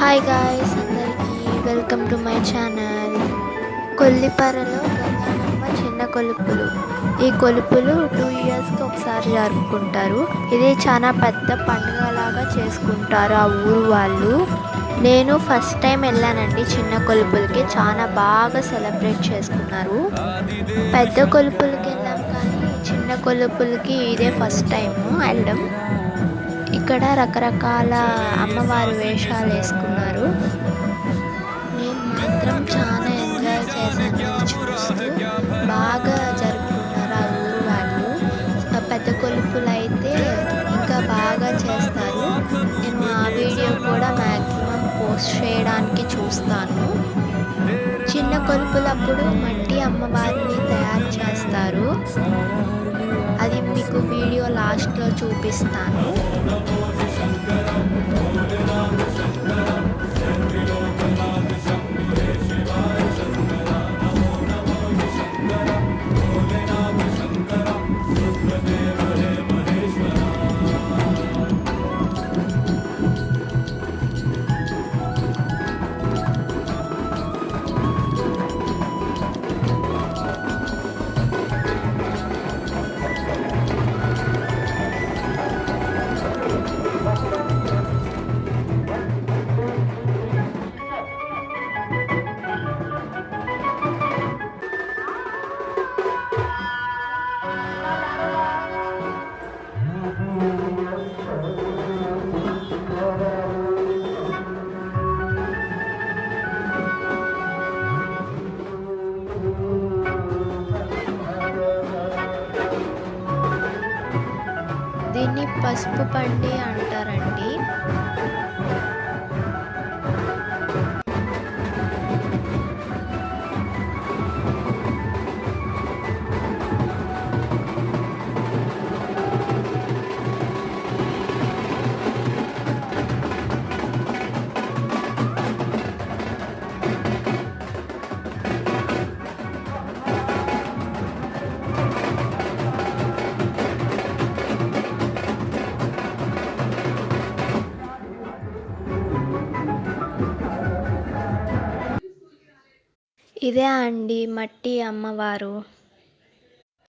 Hi guys, అందరికీ welcome to my channel. కొల్లిపరలో గంగానమ్మ చిన్న కొలుపులు. ఈ కొలుపులు 2 ఇయర్స్కి ఒకసారి జరుపుకుంటారు. ఇది చాలా పెద్ద పండుగలాగా చేసుకుంటారు ఆ ఊరు వాళ్ళు. నేను ఫస్ట్ టైం వెళ్ళానండి చిన్న కొలుపులకి. చాలా బాగా సెలబ్రేట్ చేసుకున్నారు. పెద్ద కొలుపులకి వెళ్ళాం కానీ చిన్న కొలుపులకి ఇదే ఫస్ట్ టైం వెళ్ళడం. ఇక్కడ రకరకాల అమ్మవారి వేషాలు వేసుకున్నారు. నేను మాత్రం చాలా ఎంజాయ్ చేశాను చూస్తూ. బాగా జరుపుకున్నారు ఆ ఊరు వాళ్ళు. పెద్ద కొలుపులు అయితే ఇంకా బాగా చేస్తారు. నేను ఆ వీడియో కూడా మ్యాక్సిమం పోస్ట్ చేయడానికి చూస్తాను. చిన్న కొలుపులప్పుడు మట్టి అమ్మవారిని తయారు చేస్తారు. అది మీకు వీడియో లాస్ట్లో చూపిస్తాను. దీన్ని పసుపు బండి అంటారండి. ఇదే అండి మట్టి అమ్మవారు.